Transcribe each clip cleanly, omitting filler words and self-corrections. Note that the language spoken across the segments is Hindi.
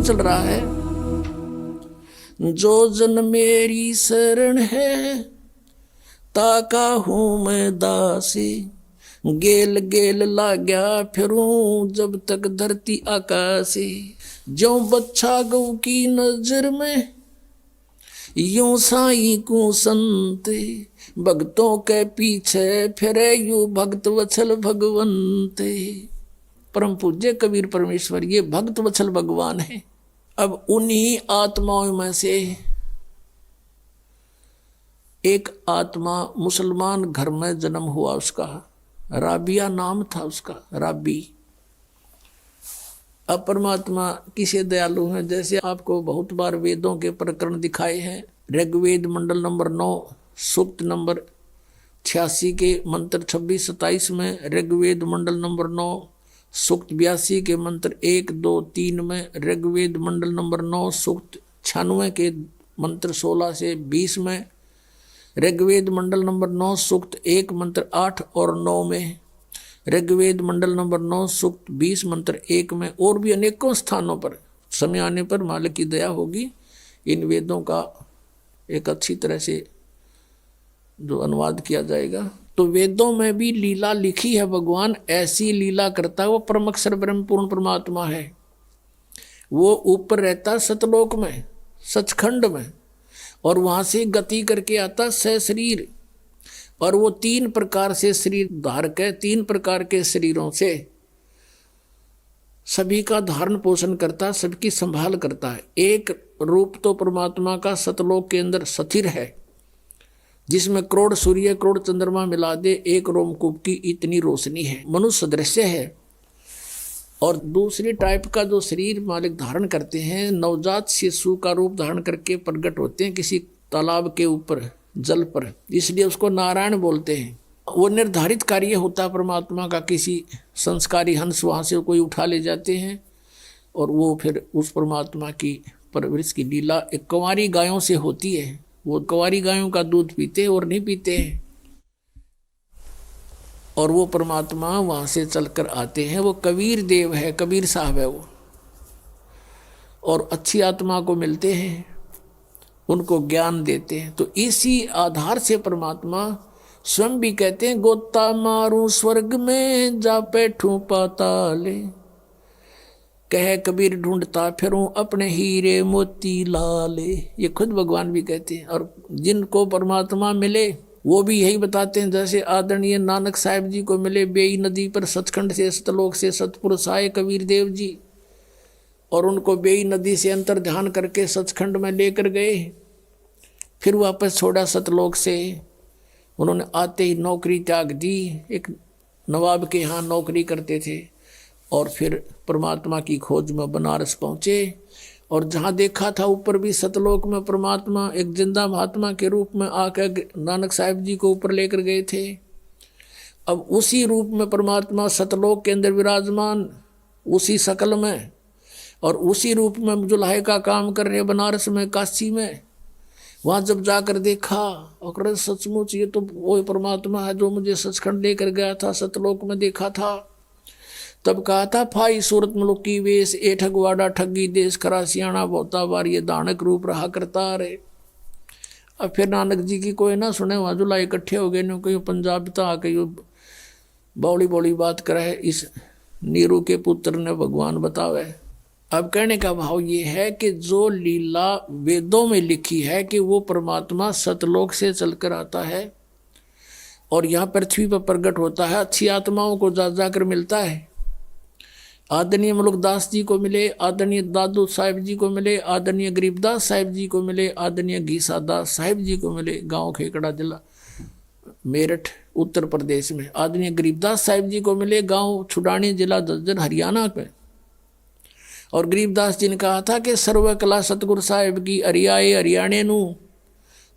चल रहा है। जो जन मेरी शरण है ताका हूं मैं दासी, गेल गेल लाग्या फिरूं जब तक धरती आकाशी। जो बच्चा गौ की नजर में यूं साई को संत, भक्तों के पीछे फिरे यू भक्त वत्सल भगवंत। परम पूज्य कबीर परमेश्वर ये भक्त वत्सल भगवान है। अब उन्हीं आत्माओं में से एक आत्मा मुसलमान घर में जन्म हुआ, उसका राबिया नाम था उसका, राबी। अब परमात्मा किसे दयालु हैं, जैसे आपको बहुत बार वेदों के प्रकरण दिखाए हैं। ऋग्वेद मंडल नंबर 9 सूक्त नंबर 86 के मंत्र 26-27 में, ऋग्वेद मंडल नंबर 9 सूक्त 82 के मंत्र 1, 2, 3 में, ऋग्वेद मंडल नंबर 9 सूक्त 96 के मंत्र 16 से 20 में, ऋग्वेद मंडल नंबर 9 सूक्त 1 मंत्र 8 और 9 में, ऋग्वेद मंडल नंबर 9 सूक्त 20 मंत्र 1 में, और भी अनेकों स्थानों पर समय आने पर मालिक की दया होगी इन वेदों का एक अच्छी तरह से जो अनुवाद किया जाएगा। तो वेदों में भी लीला लिखी है, भगवान ऐसी लीला करता है। वो परम अक्षर ब्रह्म पूर्ण परमात्मा है। वो ऊपर रहता सतलोक में, सचखंड में, और वहां से गति करके आता सशरीर, और वो 3 प्रकार से शरीर धारक है। 3 प्रकार के शरीरों से सभी का धारण पोषण करता, सबकी संभाल करता है। एक रूप तो परमात्मा का सतलोक के अंदर स्थिर है, जिसमें करोड़ सूर्य करोड़ चंद्रमा मिला दे एक रोमकूप की इतनी रोशनी है, मनुष्य दृश्य है। और दूसरी टाइप का जो शरीर मालिक धारण करते हैं, नवजात शिशु का रूप धारण करके प्रकट होते हैं किसी तालाब के ऊपर जल पर, इसलिए उसको नारायण बोलते हैं। वो निर्धारित कार्य होता परमात्मा का, किसी संस्कारी हंस वहाँ से कोई उठा ले जाते हैं और वो फिर उस परमात्मा की परवरिश की लीला एक कंवारी गायों से होती है। वो कंवारी गायों का दूध पीते और नहीं पीते हैं, और वो परमात्मा वहाँ से चलकर आते हैं। वो कबीर देव है, कबीर साहब है वो, और अच्छी आत्मा को मिलते हैं, उनको ज्ञान देते हैं। तो इसी आधार से परमात्मा स्वयं भी कहते हैं, गोता मारूं स्वर्ग में जा बैठूं पाताले, कह कबीर ढूंढता फिरूं अपने हीरे मोती लाले। ये खुद भगवान भी कहते हैं। और जिनको परमात्मा मिले वो भी यही बताते हैं, जैसे आदरणीय नानक साहिब जी को मिले बेई नदी पर सचखंड से सतलोक से सतपुरुष आए कबीर देव जी, और उनको बेई नदी से अंतर ध्यान करके सचखंड में लेकर गए। फिर वापस छोड़ा सतलोक से, उन्होंने आते ही नौकरी त्याग दी, एक नवाब के यहाँ नौकरी करते थे, और फिर परमात्मा की खोज में बनारस पहुँचे। और जहाँ देखा था ऊपर भी सतलोक में परमात्मा एक जिंदा महात्मा के रूप में आकर नानक साहिब जी को ऊपर लेकर गए थे। अब उसी रूप में परमात्मा सतलोक के अंदर विराजमान, उसी शकल में, और उसी रूप में जुल्हे का काम कर रहे बनारस में, काशी में। वहाँ जब जाकर देखा और सचमुच ये तो वो परमात्मा है जो मुझे सचखंड लेकर गया था, सतलोक में देखा था। तब कहा था, फाई सूरत मुल्क की वेश ए ठगवाड़ा ठगी देश खरा सियाणा बहुता बार ये दानक रूप रहा करता रे। अब फिर नानक जी की कोई ना सुने, वहाँ जुला इकट्ठे हो गए न, कोई पंजाब तो आके बौड़ी बौड़ी बात करे इस नीरू के पुत्र ने भगवान बतावे। अब कहने का भाव ये है कि जो लीला वेदों में लिखी है कि वो परमात्मा सतलोक से चलकर आता है और यहाँ पृथ्वी पर प्रकट होता है, अच्छी आत्माओं को जा जाकर मिलता है। आदरणीय मुलुकदास जी को मिले, आदरणीय दादू साहिब जी को मिले, आदरणीय गरीबदास साहिब जी को मिले, आदरणीय घीसादास साहिब जी को मिले, गांव खेकड़ा जिला मेरठ उत्तर प्रदेश में। आदरणीय गरीबदास साहिब जी को मिले, गांव छुडानी जिला झज्जर हरियाणा में। और गरीबदास जी ने कहा था कि सर्व कला सतगुरु साहिब की अरियाए हरियाणे नू,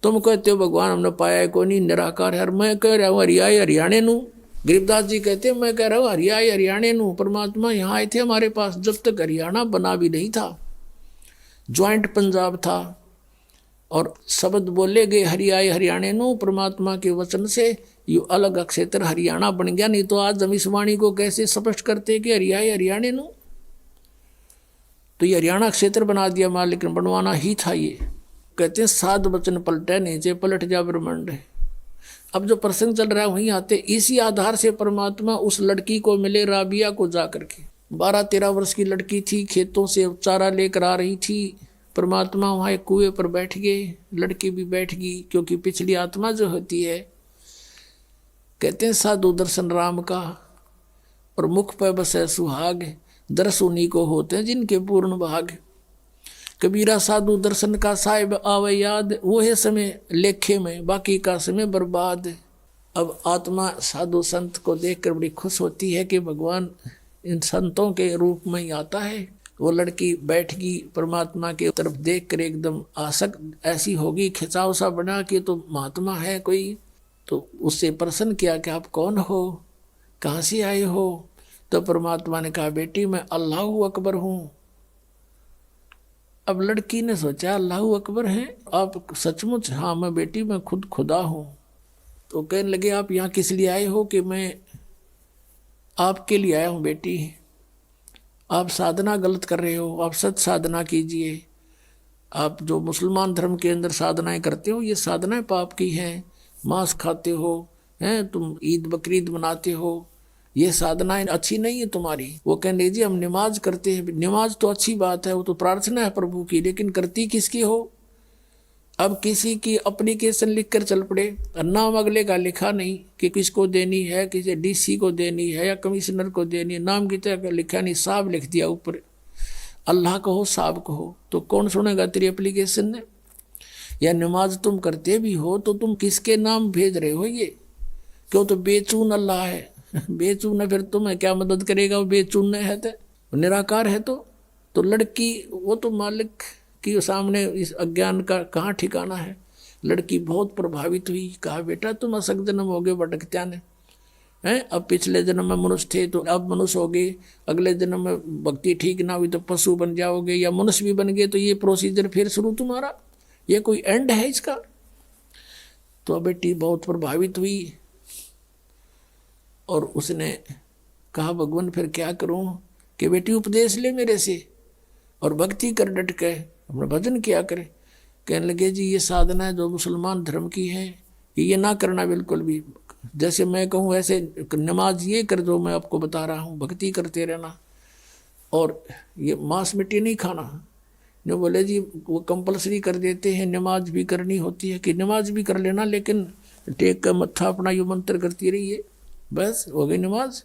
तुम कहते हो भगवान हमने पाया है, कोई नहीं निराकार है, मैं कह रहा हूँ हरियाए हरियाणे नू। गरीबदास जी कहते हैं मैं कह रहा हूँ हरियाए हरियाणे नू। परमात्मा यहाँ आए थे हमारे पास जब तक हरियाणा बना भी नहीं था, ज्वाइंट पंजाब था, और शब्द बोले गए हरियाए हरियाणे नू। परमात्मा के वचन से ये अलग क्षेत्र हरियाणा बन गया, नहीं तो आज हम इस वाणी को कैसे स्पष्ट करते कि हरियाए हरियाणे नू। तो ये हरियाणा क्षेत्र बना दिया मां, लेकिन बनवाना ही था ये। कहते हैं साध वचन पलटे नीचे, पलट जा ब्रह्मांड। अब जो प्रसंग चल रहा है वहीं आते, इसी आधार से परमात्मा उस लड़की को मिले, राबिया को जा करके। 12-13 वर्ष की लड़की थी, खेतों से चारा लेकर आ रही थी। परमात्मा वहाँ एक कुएं पर बैठ गए, लड़की भी बैठ गई, क्योंकि पिछली आत्मा जो होती है, कहते हैं साधु दर्शन राम का, और मुख पर बसे सुहाग, दर्श उन्हीं को होते हैं जिनके पूर्ण भाग। कबीरा साधु दर्शन का साहिब आवे याद, वो है समय लेखे में, बाकी का समय बर्बाद। अब आत्मा साधु संत को देखकर बड़ी खुश होती है कि भगवान इन संतों के रूप में ही आता है। वो लड़की बैठ गई, परमात्मा के तरफ देख कर एकदम आसक्त ऐसी होगी, खिंचाव सा बना कि तो महात्मा है कोई। तो उससे प्रश्न किया कि आप कौन हो, कहाँ से आए हो? तो परमात्मा ने कहा बेटी मैं अल्लाह अकबर हूँ। अब लड़की ने सोचा अल्लाह अकबर है आप सचमुच? हाँ मैं बेटी मैं खुद खुदा हूँ। तो कहने लगे आप यहाँ किस लिए आए हो? कि मैं आपके लिए आया हूँ बेटी, आप साधना गलत कर रहे हो, आप सत साधना कीजिए। आप जो मुसलमान धर्म के अंदर साधनाएं करते हो ये साधनाएं पाप की हैं, मांस खाते हो, हैं तुम ईद बकरीद मनाते हो, ये साधनाएं अच्छी नहीं है तुम्हारी। वो कहने लीजिए हम नमाज करते हैं। नमाज तो अच्छी बात है, वो तो प्रार्थना है प्रभु की, लेकिन करती किसकी हो? अब किसी की एप्लीकेशन लिख कर चल पड़े, नाम अगले का लिखा नहीं कि किसको देनी है, किसी डीसी को देनी है या कमिश्नर को देनी है, नाम की तरह लिखा नहीं, साहब लिख दिया ऊपर, अल्लाह कहो साहब कहो, तो कौन सुनेगा तेरी एप्लीकेशन ने? या नमाज तुम करते भी हो तो तुम किसके नाम भेज रहे हो? ये क्यों? तो बेचून अल्लाह है, बेचून है, फिर तुम्हें क्या मदद करेगा? वो बेचून है तो निराकार है। तो लड़की वो तो मालिक के सामने इस अज्ञान का कहाँ ठिकाना है। लड़की बहुत प्रभावित हुई, कहा बेटा तुम असक जन्म हो गए भटकत्या ने हैं, अब पिछले जन्म में मनुष्य थे तो अब मनुष्य हो गए, अगले जन्म में भक्ति ठीक ना हुई तो पशु बन जाओगे, या मनुष्य भी बन गए तो ये प्रोसीजर फिर शुरू तुम्हारा, ये कोई एंड है इसका? तो बेटी बहुत प्रभावित हुई और उसने कहा भगवान फिर क्या करूं? कि बेटी उपदेश ले मेरे से और भक्ति कर डट के, अपना भजन किया करे। कहने लगे जी ये साधना है जो मुसलमान धर्म की है, ये ना करना बिल्कुल भी, जैसे मैं कहूँ ऐसे नमाज ये कर दो, मैं आपको बता रहा हूँ, भक्ति करते रहना और ये मांस मिट्टी नहीं खाना। ने बोले जी वो कंपलसरी कर देते हैं, नमाज भी करनी होती है, कि नमाज भी कर लेना लेकिन टेक का मत्था अपना यू मंत्र करती रहिए, बस हो गई नमाज।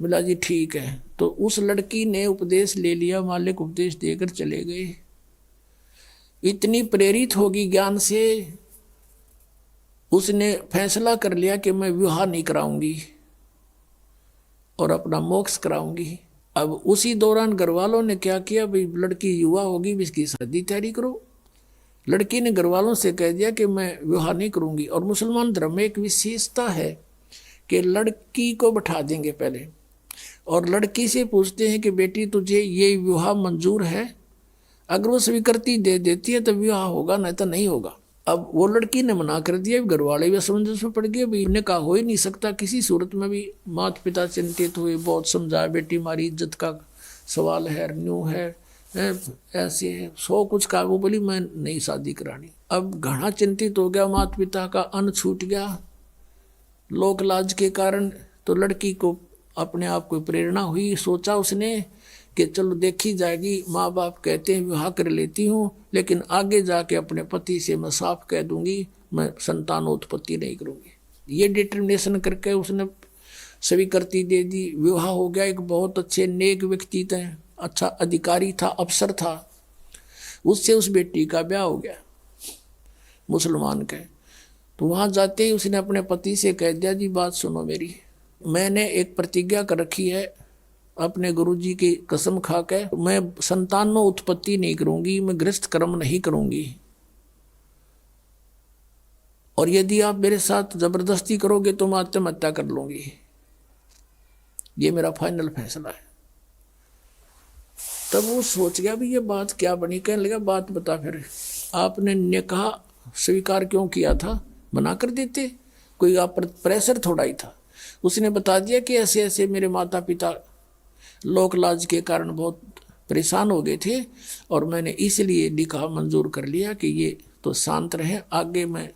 बोला जी ठीक है। तो उस लड़की ने उपदेश ले लिया, मालिक उपदेश देकर चले गए। इतनी प्रेरित होगी ज्ञान से, उसने फैसला कर लिया कि मैं विवाह नहीं कराऊंगी और अपना मोक्ष कराऊंगी। अब उसी दौरान घर वालों ने क्या किया, भाई लड़की युवा होगी, इसकी शादी तैयारी करो। लड़की ने घर वालों से कह दिया कि मैं विवाह नहीं करूंगी। और मुसलमान धर्म में एक विशेषता है कि लड़की को बैठा देंगे पहले और लड़की से पूछते हैं कि बेटी तुझे ये विवाह मंजूर है? अगर वो स्वीकृति दे देती है तो विवाह होगा, नहीं तो नहीं होगा। अब वो लड़की ने मना कर दिया, घर वाले भी असमंजस में पड़ गए, भाई इन्हें कहा हो ही नहीं सकता किसी सूरत में भी। माता पिता चिंतित हुए, बहुत समझाया, बेटी हमारी इज्जत का सवाल है, न्यू है, ऐसे है, 100 कुछ का। वो बोली मैं नहीं शादी करानी। अब घना चिंतित हो गया, माता पिता का अन्न छूट गया लोक लाज के कारण। तो लड़की को अपने आप को प्रेरणा हुई, सोचा उसने कि चलो देखी जाएगी, माँ बाप कहते हैं विवाह कर लेती हूँ, लेकिन आगे जाके अपने पति से मैं साफ कह दूंगी मैं संतानोत्पत्ति नहीं करूँगी। ये डिटर्मिनेशन करके उसने स्वीकृति दे दी। विवाह हो गया। एक बहुत अच्छे नेक व्यक्ति थे, अच्छा अधिकारी था, अफसर था, उससे उस बेटी का ब्याह हो गया मुसलमान के। तो वहाँ जाते ही उसने अपने पति से कह दिया जी बात सुनो मेरी, मैंने एक प्रतिज्ञा कर रखी है अपने गुरुजी की कसम खा के, मैं संतानों उत्पत्ति नहीं करूंगी, मैं गृहस्थ कर्म नहीं करूंगी, और यदि आप मेरे साथ जबरदस्ती करोगे तो मैं आत्महत्या कर लूंगी। ये मेरा फाइनल फैसला है। तब वो सोच गया भी ये बात क्या बनी। कहने लगा बात बता फिर, आपने निकाह स्वीकार क्यों किया था? मना कर देते, कोई आप पर प्रेशर थोड़ा ही था। उसने बता दिया कि ऐसे ऐसे मेरे माता पिता लोक लाज के कारण बहुत परेशान हो गए थे, और मैंने इसलिए निकाह मंजूर कर लिया कि ये तो शांत रहे, आगे मैं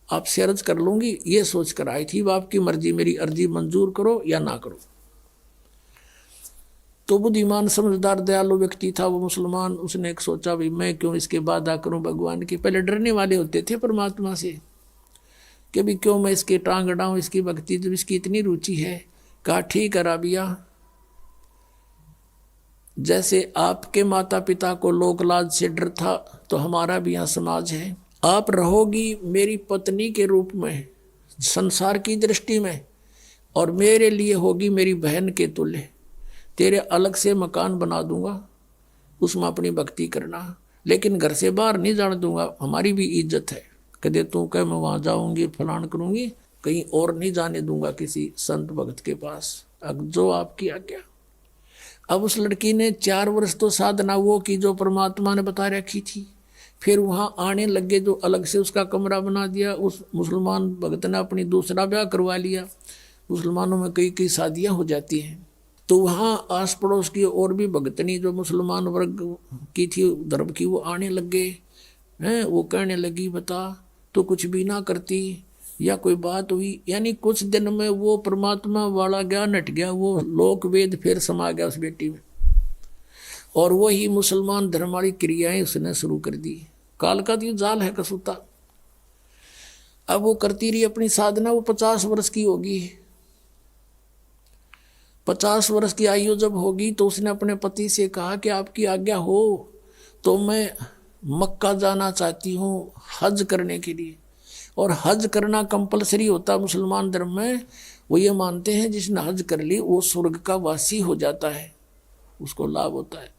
आपसे अर्ज कर लूँगी, ये सोच कर आई थी। आपकी मर्जी, मेरी अर्जी मंजूर करो या ना करो। तो बुद्धिमान समझदार दयालु व्यक्ति था वो मुसलमान। उसने एक सोचा, भाई मैं क्यों इसके वादा करूं भगवान की। पहले डरने वाले होते थे परमात्मा से कि भी क्यों मैं इसके टांग अड़ाऊं, इसकी भक्ति जब इसकी इतनी रुचि है। कहा ठीक है राबिया, जैसे आपके माता पिता को लोक लाज से डर था तो हमारा भी यहाँ समाज है। आप रहोगी मेरी पत्नी के रूप में संसार की दृष्टि में, और मेरे लिए होगी मेरी बहन के तुल्य। तेरे अलग से मकान बना दूंगा, उसमें अपनी भक्ति करना, लेकिन घर से बाहर नहीं जाने दूंगा, हमारी भी इज्जत है। कदे तू कह मैं वहाँ जाऊंगी फलान करूंगी, कहीं और नहीं जाने दूंगा किसी संत भक्त के पास, अब जो आपकी आज्ञा। अब उस लड़की ने 4 वर्ष तो साधना वो की जो परमात्मा ने बता रखी थी। फिर वहाँ आने लगे, जो अलग से उसका कमरा बना दिया। उस मुसलमान भक्त ने अपनी दूसरा ब्याह करवा लिया। मुसलमानों में कई कई शादियाँ हो जाती हैं। तो वहाँ आस पड़ोस की और भी भगतनी जो मुसलमान वर्ग की थी धर्म की, वो आने लगे हैं। वो कहने लगी, बता तो कुछ भी ना करती या कोई बात हुई। यानी कुछ दिन में वो परमात्मा वाला ज्ञान हट गया, वो लोक वेद फिर समा गया उस बेटी में, और वही मुसलमान धर्म वाली क्रियाएं उसने शुरू कर दी। काल का तो जाल है कसूता। अब वो करती रही अपनी साधना। वो 50 वर्ष की होगी। 50 वर्ष की आयु जब होगी तो उसने अपने पति से कहा कि आपकी आज्ञा हो तो मैं मक्का जाना चाहती हूँ हज करने के लिए। और हज करना कंपलसरी होता मुसलमान धर्म में। वो ये मानते हैं जिसने हज कर ली वो स्वर्ग का वासी हो जाता है, उसको लाभ होता है।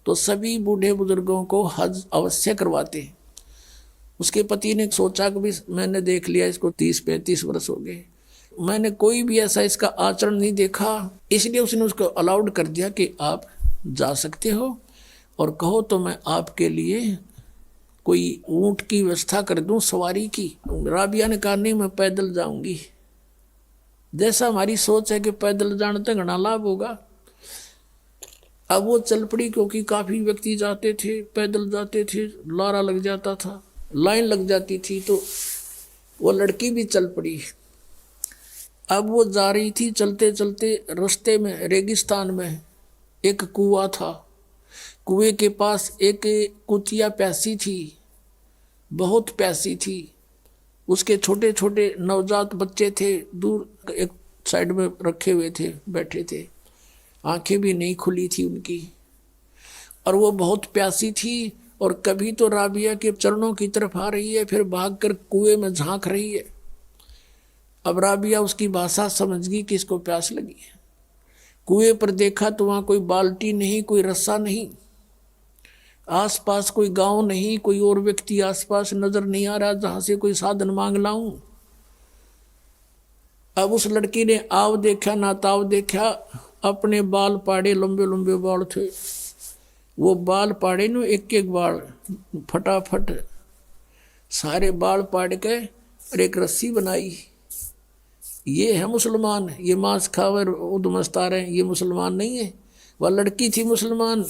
तो सभी बूढ़े बुजुर्गों को हज अवश्य करवाते हैं। उसके पति ने सोचा कि भी मैंने देख लिया इसको 30-35 वर्ष हो गए, मैंने कोई भी ऐसा इसका आचरण नहीं देखा, इसलिए उसने उसको अलाउड कर दिया कि आप जा सकते हो और कहो तो मैं आपके लिए कोई ऊंट की व्यवस्था कर दूं सवारी की। राबिया ने कहा नहीं, मैं पैदल जाऊंगी। जैसा हमारी सोच है कि पैदल जाने तक घना लाभ होगा। अब वो चल पड़ी, क्योंकि काफी व्यक्ति जाते थे, पैदल जाते थे, लारा लग जाता था, लाइन लग जाती थी, तो वो लड़की भी चल पड़ी। अब वो जा रही थी, चलते चलते रास्ते में रेगिस्तान में एक कुआं था। कुएं के पास एक कुतिया प्यासी थी, बहुत प्यासी थी। उसके छोटे छोटे नवजात बच्चे थे, दूर एक साइड में रखे हुए थे, बैठे थे, आंखें भी नहीं खुली थी उनकी, और वो बहुत प्यासी थी। और कभी तो राबिया के चरणों की तरफ आ रही है, फिर भागकर कुएं में झांक रही है। अब राबिया उसकी भाषा समझ गई कि इसको प्यास लगी है। कुएं पर देखा तो वहां कोई बाल्टी नहीं, कोई रस्सा नहीं, आसपास कोई गांव नहीं, कोई और व्यक्ति आसपास नजर नहीं आ रहा जहां से कोई साधन मांग लाऊं। अब उस लड़की ने आव देखा ना ताव देखा, अपने बाल पाड़े, लंबे लंबे बाल थे, वो बाल पाड़े न एक एक बाल फटाफट सारे बाल पाड़ के और एक रस्सी बनाई। ये है मुसलमान, ये मांस खावर उदमस्ता रहे, ये मुसलमान नहीं है। वह लड़की थी मुसलमान।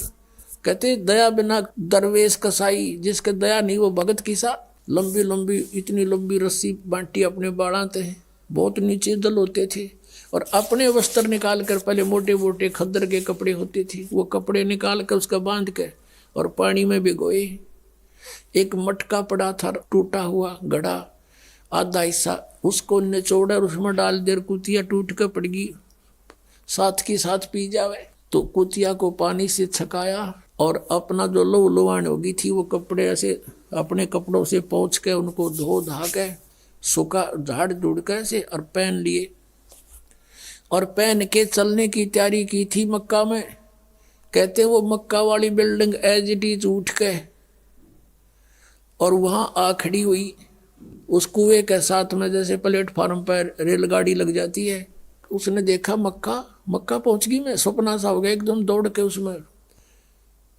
कहते दया बिना दरवेश कसाई, जिसके दया नहीं वो भगत किसा। लंबी लंबी इतनी लंबी रस्सी बांटी अपने बाड़ाते हैं, बहुत नीचे दल होते थे, और अपने वस्त्र निकाल कर, पहले मोटे मोटे खद्दर के कपड़े होते थे, वो कपड़े निकाल कर उसका बांध के और पानी में भिगोए। एक मटका पड़ा था टूटा हुआ घड़ा, आधा हिस्सा उसको निचोड़ा और उसमें डाल देर कुतिया टूट कर पड़ गई, साथ की साथ पी जावे। तो कुतिया को पानी से छकाया और अपना जो लहू लुहान होगी थी वो कपड़े ऐसे अपने कपड़ों से पोंछ के उनको धो धा के सूखा झाड़ झूड़ के ऐसे और पहन लिए, और पहन के चलने की तैयारी की थी मक्का में। कहते वो मक्का वाली बिल्डिंग एज इट इज उठ के और वहां आ खड़ी हुई उस कुएं के साथ में, जैसे प्लेटफार्म पर रेलगाड़ी लग जाती है। उसने देखा मक्का, मक्का पहुंच गई। मैं सपना सा हो गया, एकदम दौड़ के उसमें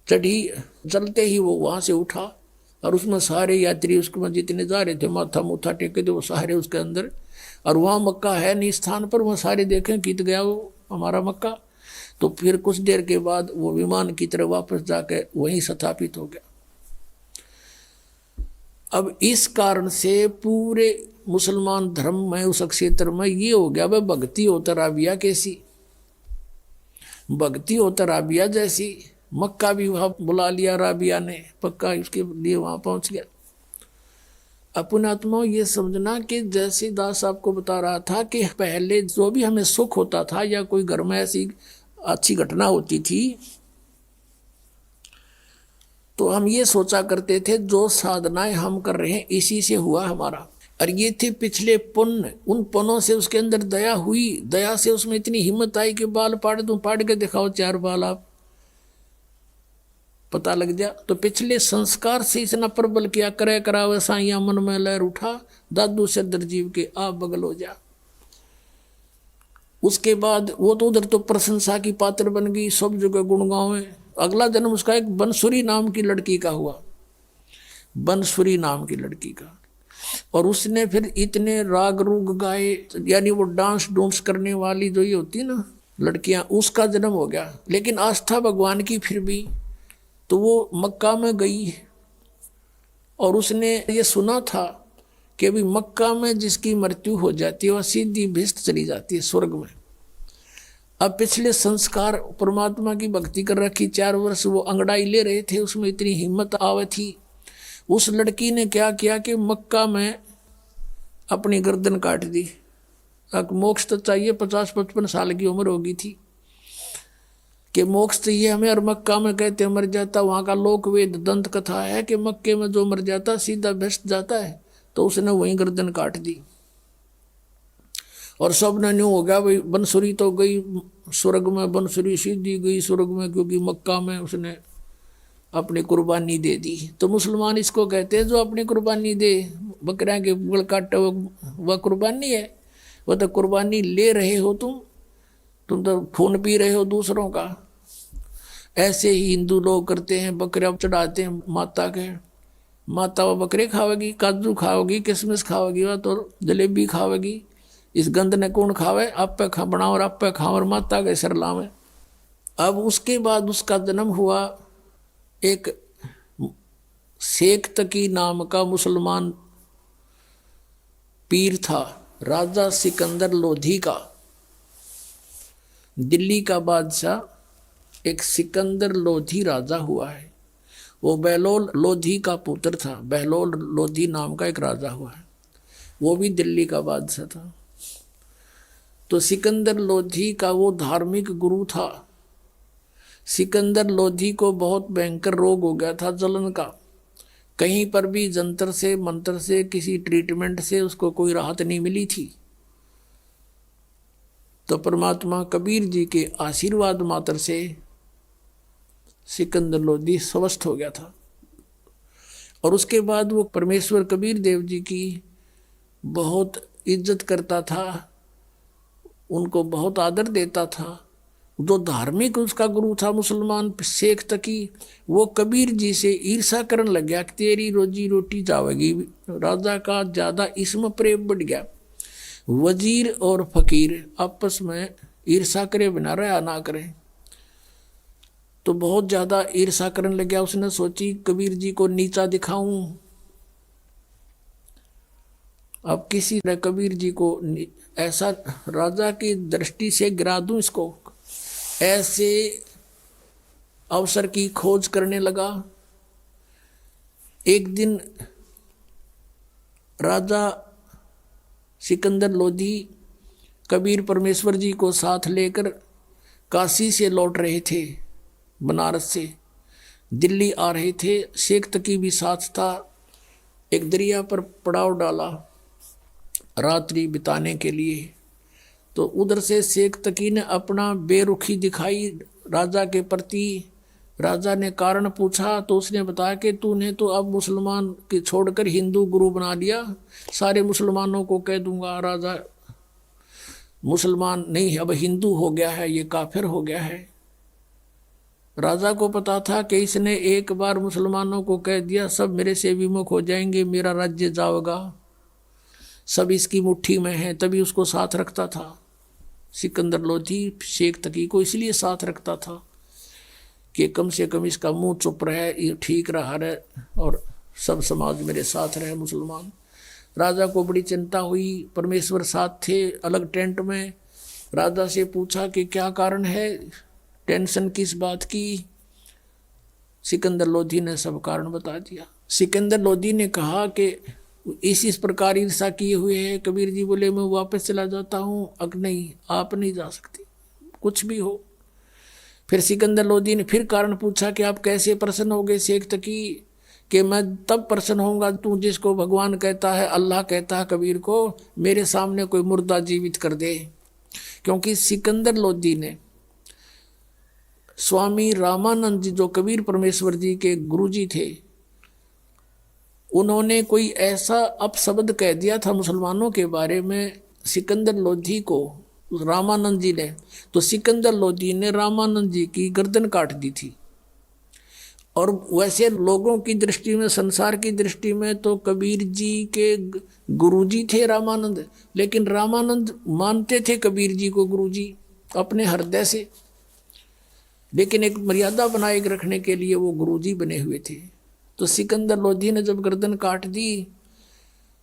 चढ़ी। चलते ही वो वहां से उठा और उसमें सारे यात्री उसमें जितने जा रहे थे माथा मुथा टेके थे वो सारे उसके अंदर। और वहाँ मक्का है नहीं स्थान पर, वहाँ सारे देखें कित गया वो हमारा मक्का। तो फिर कुछ देर के बाद वो विमान की तरह वापस जाकर वहीं स्थापित हो गया। अब इस कारण से पूरे मुसलमान धर्म में उस क्षेत्र में ये हो गया, भाई भक्ति होता राबिया कैसी, भक्ति होता राबिया जैसी। मक्का भी वहां बुला लिया राबिया ने, पक्का इसके लिए वहां पहुंच गया। अपने आत्मा ये समझना कि जैसे दास आपको बता रहा था कि पहले जो भी हमें सुख होता था या कोई घर में ऐसी अच्छी घटना होती थी तो हम ये सोचा करते थे जो साधनाएं हम कर रहे हैं इसी से हुआ हमारा। और ये थे पिछले पुण्य, उन पुण्यों से उसके अंदर दया हुई, दया से उसमें इतनी हिम्मत आई कि बाल पाड़ दूं, पाड़ के दिखाओ 4 बाल, आप पता लग जा। तो पिछले संस्कार से इतना प्रबल किया, करे करावे साइया मन में लहर उठा, दादू से दरजीव के आप बगल हो जा। उसके बाद वो तो उधर तो प्रशंसा की पात्र बन गई, सब जगह गुणगांव में। अगला जन्म उसका एक बनसुरी नाम की लड़की का हुआ, बनसुरी नाम की लड़की का। और उसने फिर इतने राग रूग गाए, यानी वो डांस डूंस करने वाली जो ये होती ना लड़कियां, उसका जन्म हो गया। लेकिन आस्था भगवान की फिर भी, तो वो मक्का में गई और उसने ये सुना था कि अभी मक्का में जिसकी मृत्यु हो जाती है वह सीधी भिष्ट चली जाती है स्वर्ग में। अब पिछले संस्कार परमात्मा की भक्ति कर रखी, 4 वर्ष वो अंगड़ाई ले रहे थे, उसमें इतनी हिम्मत आवे थी। उस लड़की ने क्या किया कि मक्का में अपनी गर्दन काट दी। अब मोक्ष तो चाहिए, 50-55 साल की उम्र होगी थी कि मोक्ष चाहिए हमें, और मक्का में कहते मर जाता, वहाँ का लोक वेद दंत कथा है कि मक्के में जो मर जाता सीधा भ्रष्ट जाता है। तो उसने वहीं गर्दन काट दी और सब ने न्यू हो गया, भाई बनसुरी तो गई स्वर्ग में, बनसुरी सीधी गई स्वर्ग में, क्योंकि मक्का में उसने अपनी कुर्बानी दे दी। तो मुसलमान इसको कहते हैं जो अपनी कुर्बानी दे, बकरियां के गल काटे वह कुर्बानी है। वह तो कुर्बानी ले रहे हो तुम तो खून पी रहे हो दूसरों का। ऐसे ही हिंदू लोग करते हैं, बकरियां चढ़ाते हैं माता के, माता वो बकरे खावेगी, काजू खाओगी, किशमिश खाओगी, वह तो जलेबी खावेगी। इस गंद ने कौन खावे, आप पे खा बनाओ और आप पे खाओ और माता के सिर लावे। अब उसके बाद उसका जन्म हुआ एक शेख तकी नाम का मुसलमान पीर था, राजा सिकंदर लोधी का, दिल्ली का बादशाह एक सिकंदर लोधी राजा हुआ है। वो बहलोल लोधी का पुत्र था, बहलोल लोधी नाम का एक राजा हुआ है, वो भी दिल्ली का बादशाह था। तो सिकंदर लोधी का वो धार्मिक गुरु था। सिकंदर लोधी को बहुत भयंकर रोग हो गया था जलन का, कहीं पर भी जंतर से मंत्र से किसी ट्रीटमेंट से उसको कोई राहत नहीं मिली थी। तो परमात्मा कबीर जी के आशीर्वाद मात्र से सिकंदर लोधी स्वस्थ हो गया था। और उसके बाद वो परमेश्वर कबीर देव जी की बहुत इज्जत करता था, उनको बहुत आदर देता था। जो धार्मिक उसका गुरु था मुसलमान शेख तकी, वो कबीर जी से ईर्षा करने लग गया कि तेरी रोजी रोटी जावेगी। राजा का ज़्यादा इसमें प्रेम बढ़ गया। वजीर और फकीर आपस में ईर्षा करे बिना रहा ना करें, तो बहुत ज़्यादा ईर्षा करने लग गया। उसने सोची कबीर जी को नीचा दिखाऊं, अब किसी तरह कबीर जी को ऐसा राजा की दृष्टि से गिरा दूं इसको। ऐसे अवसर की खोज करने लगा। एक दिन राजा सिकंदर लोधी कबीर परमेश्वर जी को साथ लेकर काशी से लौट रहे थे, बनारस से दिल्ली आ रहे थे। शेख तकी भी साथ था। एक दरिया पर पड़ाव डाला रात्रि बिताने के लिए। तो उधर से शेख तकी ने अपना बेरुखी दिखाई राजा के प्रति। राजा ने कारण पूछा तो उसने बताया कि तूने तो अब मुसलमान के छोड़कर हिंदू गुरु बना लिया, सारे मुसलमानों को कह दूंगा राजा मुसलमान नहीं अब हिंदू हो गया है, ये काफिर हो गया है। राजा को पता था कि इसने एक बार मुसलमानों को कह दिया सब मेरे से विमुख हो जाएंगे, मेरा राज्य जाएगा, सब इसकी मुट्ठी में है, तभी उसको साथ रखता था। सिकंदर लोधी शेख तकी को इसलिए साथ रखता था कि कम से कम इसका मुंह चुप रहे, ये ठीक रहा रहे और सब समाज मेरे साथ रहे मुसलमान। राजा को बड़ी चिंता हुई, परमेश्वर साथ थे अलग टेंट में। राजा से पूछा कि क्या कारण है, टेंशन किस बात की। सिकंदर लोधी ने सब कारण बता दिया। सिकंदर लोधी ने कहा कि इस प्रकार ईर्षा किए हुए है। कबीर जी बोले मैं वापस चला जाता हूँ। अग नहीं, आप नहीं जा सकते, कुछ भी हो। फिर सिकंदर लोधी ने फिर कारण पूछा कि आप कैसे प्रसन्न हो गए शेख तकी, कि मैं तब प्रसन्न होऊंगा तू जिसको भगवान कहता है, अल्लाह कहता है कबीर को, मेरे सामने कोई मुर्दा जीवित कर दे। क्योंकि सिकंदर लोधी ने स्वामी रामानंद जी जो कबीर परमेश्वर जी के गुरुजी थे, उन्होंने कोई ऐसा अपशब्द कह दिया था मुसलमानों के बारे में सिकंदर लोधी को, रामानंद जी ने। तो सिकंदर लोधी ने रामानंद जी की गर्दन काट दी थी। और वैसे लोगों की दृष्टि में, संसार की दृष्टि में तो कबीर जी के गुरुजी थे रामानंद, लेकिन रामानंद मानते थे कबीर जी को गुरुजी अपने हृदय से, लेकिन एक मर्यादा बनाए रखने के लिए वो गुरुजी बने हुए थे। तो सिकंदर लोधी ने जब गर्दन काट दी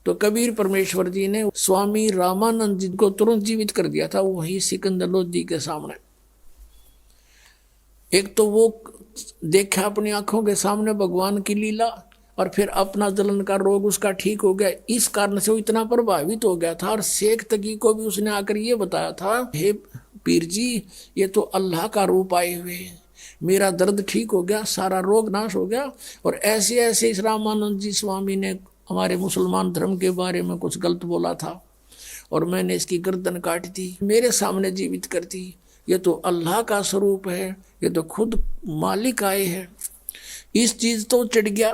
तो कबीर परमेश्वर जी ने स्वामी रामानंद जी को तुरंत जीवित कर दिया था वही सिकंदर लोधी के सामने। एक तो वो देखा अपनी आंखों के सामने भगवान की लीला, और फिर अपना जलन का रोग उसका ठीक हो गया। इस कारण से वो इतना प्रभावित हो गया था। और शेख तकी को भी उसने आकर ये बताया था, हे पीर जी, ये तो अल्लाह का रूप आए हुए, मेरा दर्द ठीक हो गया, सारा रोग नाश हो गया। और ऐसे ऐसे इस रामानंद जी स्वामी ने हमारे मुसलमान धर्म के बारे में कुछ गलत बोला था और मैंने इसकी गर्दन काट दी, मेरे सामने जीवित कर दी। ये तो अल्लाह का स्वरूप है, ये तो खुद मालिक आए हैं। इस चीज तो चढ़ गया,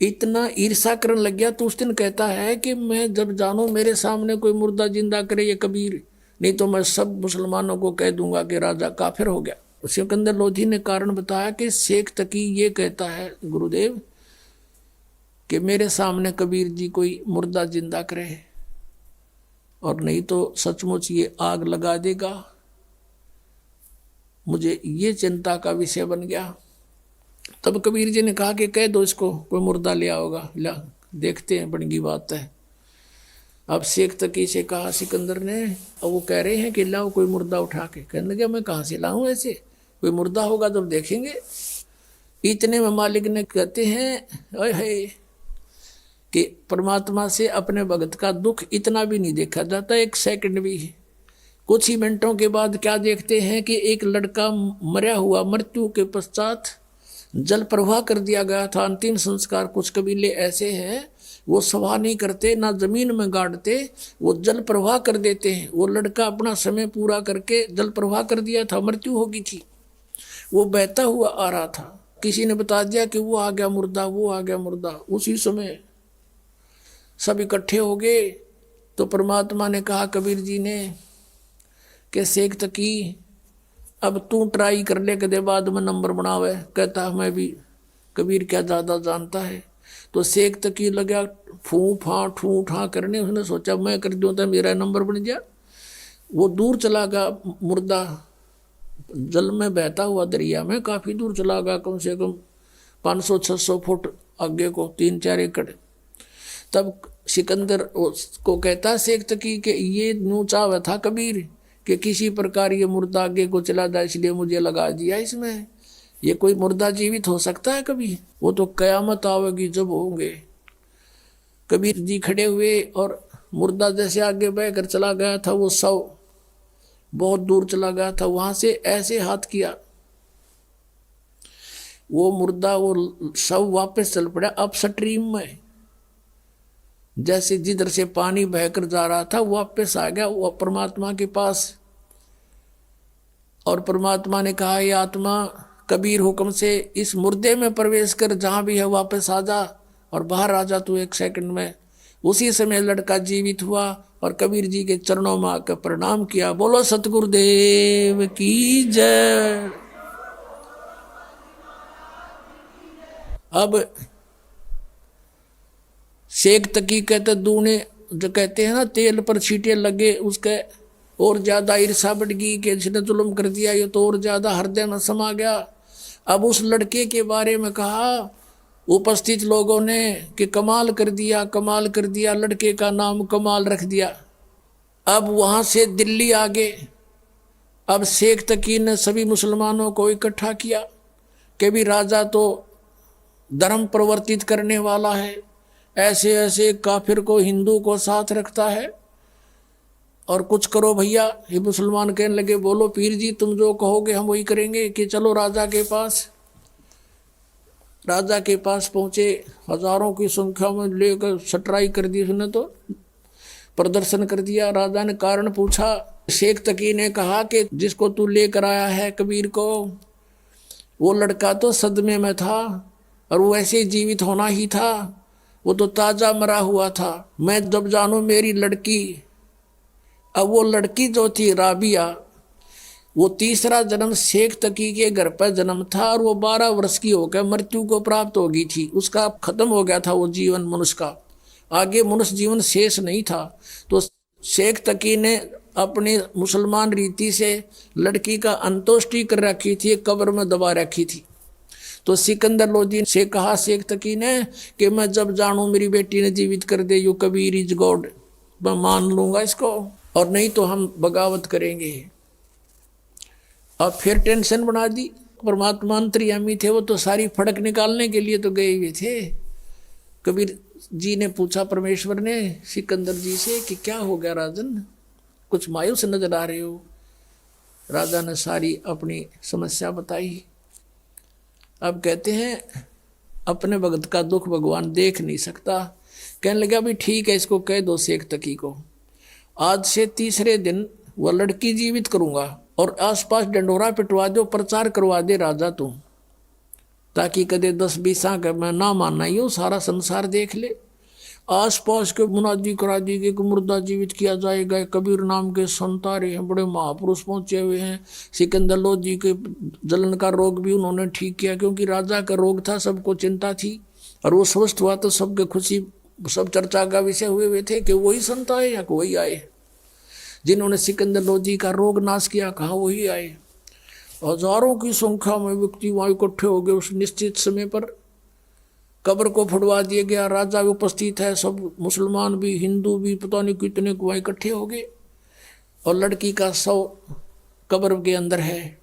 इतना ईर्षा करने लग गया। तो उस दिन कहता है कि मैं जब जानू मेरे सामने कोई मुर्दा जिंदा करे ये कबीर, नहीं तो मैं सब मुसलमानों को कह दूंगा कि राजा काफिर हो गया। सिकंदर लोधी ने कारण बताया कि शेख तकी ये कहता है गुरुदेव कि मेरे सामने कबीर जी कोई मुर्दा जिंदा करे, और नहीं तो सचमुच ये आग लगा देगा। मुझे ये चिंता का विषय बन गया। तब कबीर जी ने कहा कि कह दो इसको, कोई मुर्दा ले आओगा, ला देखते हैं, बड़ी बात है। अब शेख तकी से कहा सिकंदर ने, अब वो कह रहे हैं कि लाओ कोई मुर्दा उठा के। कहने लगे मैं कहाँ से लाऊं, ऐसे कोई मुर्दा होगा जब देखेंगे। इतने में मालिक ने कहते हैं ओए है कि परमात्मा से अपने भगत का दुख इतना भी नहीं देखा जाता, एक सेकंड भी। कुछ ही मिनटों के बाद क्या देखते हैं कि एक लड़का मरा हुआ, मृत्यु के पश्चात जल प्रवाह कर दिया गया था। अंतिम संस्कार कुछ कबीले ऐसे हैं वो सवाह नहीं करते, ना जमीन में गाड़ते, वो जल प्रवाह कर देते हैं। वो लड़का अपना समय पूरा करके जल प्रवाह कर दिया था, मृत्यु हो गई थी, वो बहता हुआ आ रहा था। किसी ने बता दिया कि वो आ गया मुर्दा, वो आ गया मुर्दा। उसी समय सब इकट्ठे हो गए। तो परमात्मा ने कहा कबीर जी ने कि शेख तकी अब तू ट्राई कर ले, कदे बाद में नंबर बनावे। कहता मैं भी कबीर क्या ज़्यादा जानता है। तो शेख तकी लगा फू ठा करने। उसने सोचा मैं कर दूँ तो मेरा नंबर बन गया। वो दूर चला गया मुर्दा, जल में बहता हुआ दरिया में काफ़ी दूर चला गया, कम से कम 500-600 फुट आगे को, 3-4 एकड़। तब सिकंदर को कहता शेख तकी कि ये न्यू चाव था कबीर कि किसी प्रकार ये मुर्दा आगे को चला जाए, इसलिए मुझे लगा दिया इसमें। ये कोई मुर्दा जीवित हो सकता है कभी? वो तो कयामत आवेगी जब होंगे। कबीर जी खड़े हुए और मुर्दा जैसे आगे बह कर चला गया था, वो शव बहुत दूर चला गया था, वहां से ऐसे हाथ किया, वो मुर्दा, वो शव वापस चल पड़ा अप स्ट्रीम में। जैसे जिधर से पानी बहकर जा रहा था वापस आ गया वो परमात्मा के पास। और परमात्मा ने कहा ये आत्मा कबीर हुक्म से इस मुर्दे में प्रवेश कर, जहां भी है वापस आ जा और बाहर आ जा तू 1 सेकंड में। उसी समय लड़का जीवित हुआ और कबीर जी के चरणों में आकर प्रणाम किया। बोलो सतगुरुदेव की जय। अब शेख तकी कहते दूने जो कहते हैं ना तेल पर छींटे लगे उसके और ज्यादा ईर्षा बढ़ गई कि इसने जुल्म कर दिया, ये तो और ज्यादा हृदय में समा गया। अब उस लड़के के बारे में कहा उपस्थित लोगों ने कि कमाल कर दिया, कमाल कर दिया, लड़के का नाम कमाल रख दिया। अब वहां से दिल्ली आ गए। अब शेख तकी ने सभी मुसलमानों को इकट्ठा किया कि भी राजा तो धर्म प्रवर्तित करने वाला है, ऐसे ऐसे काफिर को हिंदू को साथ रखता है, और कुछ करो भैया। ये मुसलमान कहने लगे बोलो पीर जी, तुम जो कहोगे हम वही करेंगे, कि चलो राजा के पास। राजा के पास पहुंचे, हजारों की संख्या में लेकर सटराई कर दी उसने, तो प्रदर्शन कर दिया। राजा ने कारण पूछा। शेख तकी ने कहा कि जिसको तू लेकर आया है कबीर को, वो लड़का तो सदमे में था और वो ऐसे जीवित होना ही था, वो तो ताजा मरा हुआ था। मैं जब जानू मेरी लड़की, अब वो लड़की जो थी राबिया, वो तीसरा जन्म शेख तकी के घर पर जन्म था और वो 12 वर्ष की होकर मृत्यु को प्राप्त हो गई थी। उसका खत्म हो गया था वो जीवन मनुष्य का, आगे मनुष्य जीवन शेष नहीं था। तो शेख तकी ने अपने मुसलमान रीति से लड़की का अंत्येष्टि कर रखी थी, कब्र में दबा रखी थी। तो सिकंदर लोधी से कहा शेख तकी ने कि मैं जब जानू मेरी बेटी ने जीवित कर दे, यू कबीर इज गॉड, मैं मान लूंगा इसको, और नहीं तो हम बगावत करेंगे। अब फिर टेंशन बना दी। परमात्मा अंतर्यामी थे, वो तो सारी फड़क निकालने के लिए तो गए हुए थे। कबीर जी ने पूछा परमेश्वर ने सिकंदर जी से कि क्या हो गया राजन, कुछ मायूस नजर आ रहे हो। राजा ने सारी अपनी समस्या बताई। अब कहते हैं अपने भगत का दुख भगवान देख नहीं सकता। कहने लगा भी ठीक है, इसको कह दो शेख तकी को, आज से तीसरे दिन वह लड़की जीवित करूंगा और आसपास डंडोरा पिटवा दो, प्रचार करवा दे राजा तू, ताकि कदे 10-20 का मैं ना मानना ही हो, सारा संसार देख ले। आसपास के मुनादी करा दी कि मुर्दा जीवित किया जाएगा। कबीर नाम के संत आ रहे हैं, बड़े महापुरुष पहुंचे हुए हैं। सिकंदर लोधी के जलन का रोग भी उन्होंने ठीक किया, क्योंकि राजा का रोग था, सबको चिंता थी, और वो स्वस्थ हुआ तो सबके खुशी, सब चर्चा का विषय हुए थे कि वही संत आए या वही आए जिन्होंने सिकंदर लोधी का रोग नाश किया, कहा वही आए। हजारों की संख्या में व्यक्ति वहां इकट्ठे हो गए। उस निश्चित समय पर कब्र को फुड़वा दिया गया, राजा भी उपस्थित है, सब मुसलमान भी हिंदू भी पता नहीं कितने को वहां इकट्ठे हो गए, और लड़की का शव कब्र के अंदर है।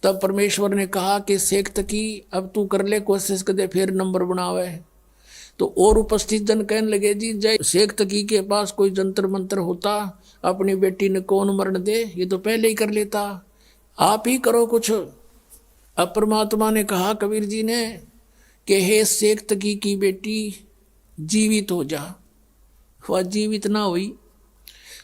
तब परमेश्वर ने कहा कि शेख तकी अब तू कर ले कोशिश, कदे फिर नंबर बनावे। तो और उपस्थित जन कहने लगे जी जय शेख तकी के पास कोई जंतर मंत्र होता, अपनी बेटी ने कौन मरण दे, ये तो पहले ही कर लेता, आप ही करो कुछ। अब परमात्मा ने कहा कबीर जी ने कि हे शेख तकी की बेटी जीवित हो जा, वह जीवित ना हुई।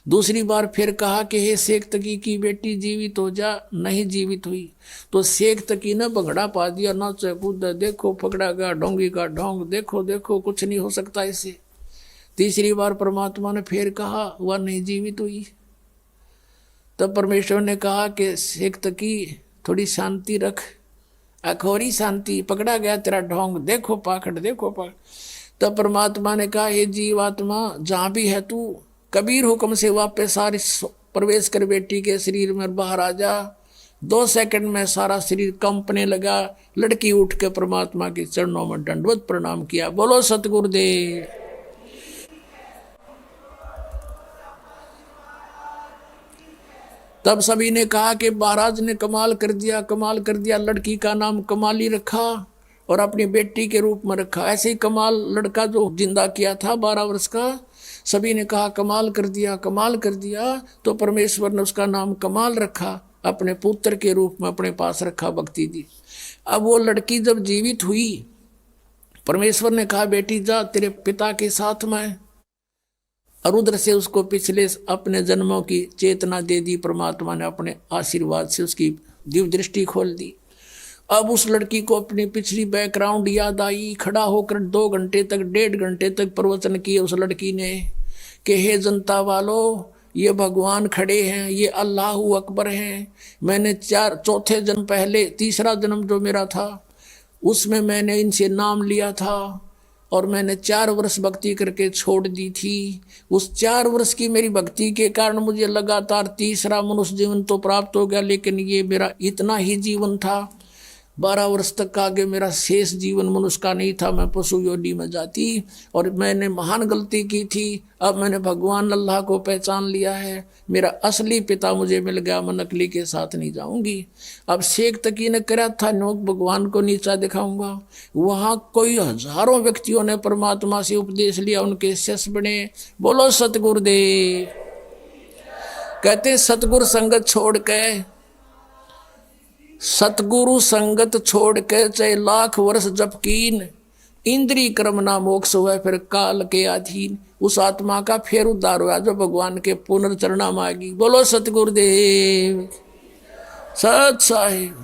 दूसरी बार फिर कहा कि हे शेख तकी की बेटी जीवित हो जा, नहीं जीवित हुई। तो शेख तकी ने भंगड़ा पा दिया, नाचे कूद, देखो पकड़ा गया ढोंगी का ढोंग, देखो देखो कुछ नहीं हो सकता इससे। तीसरी बार परमात्मा ने फिर कहा, वह नहीं जीवित हुई। तब परमेश्वर ने कहा कि शेख तकी थोड़ी शांति रख, अखोरी शांति, पकड़ा गया तेरा ढोंग, देखो पाखड़ देखो पाखड़। तब परमात्मा ने कहा हे जीवात्मा जहाँ भी है तू, कबीर हुक्म से वापस सारी प्रवेश कर बेटी के शरीर में बाहर आ जा। 2 सेकंड में सारा शरीर कंपने लगा। लड़की उठ के परमात्मा के चरणों में दंडवत प्रणाम किया। बोलो सतगुरुदेव। तब सभी ने कहा कि महाराज ने कमाल कर दिया, कमाल कर दिया। लड़की का नाम कमाली रखा और अपनी बेटी के रूप में रखा। ऐसे ही कमाल लड़का जो जिंदा किया था 12 वर्ष का, सभी ने कहा कमाल कर दिया, कमाल कर दिया। तो परमेश्वर ने उसका नाम कमाल रखा, अपने पुत्र के रूप में अपने पास रखा, भक्ति दी। अब वो लड़की जब जीवित हुई, परमेश्वर ने कहा बेटी जा तेरे पिता के साथ में, और उधर से उसको पिछले अपने जन्मों की चेतना दे दी। परमात्मा ने अपने आशीर्वाद से उसकी दिव्य दृष्टि खोल दी। अब उस लड़की को अपनी पिछली बैकग्राउंड याद आई। खड़ा होकर 2 घंटे तक 1.5 घंटे तक प्रवचन किए उस लड़की ने कि हे जनता वालों, ये भगवान खड़े हैं, ये अल्लाह अकबर हैं। मैंने 4 जन्म पहले, तीसरा जन्म जो मेरा था उसमें मैंने इनसे नाम लिया था, और मैंने 4 वर्ष भक्ति करके छोड़ दी थी। उस 4 वर्ष की मेरी भक्ति के कारण मुझे लगातार तीसरा मनुष्य जीवन तो प्राप्त हो गया, लेकिन ये मेरा इतना ही जीवन था। 12 वर्ष तक का आगे मेरा शेष जीवन मनुष्य का नहीं था, मैं पशु योनि में जाती। और मैंने महान गलती की थी। अब मैंने भगवान अल्लाह को पहचान लिया है, मेरा असली पिता मुझे मिल गया, मैं नकली के साथ नहीं जाऊंगी। अब शेख तकी ने करा था नोक भगवान को नीचा दिखाऊंगा। वहाँ कोई हजारों व्यक्तियों ने परमात्मा से उपदेश लिया, उनके शिष्य बने। बोलो सतगुरुदेव। कहते सतगुरु संगत छोड़ के, सतगुरु संगत छोड़ के चाहे लाख वर्ष जप कीन, इंद्री कर्म ना मोक्ष हुआ फिर काल के अधीन। उस आत्मा का फिर उद्धार हुआ जो भगवान के पुनर्चरणा मांगी। बोलो सतगुरुदेव सत साहिब।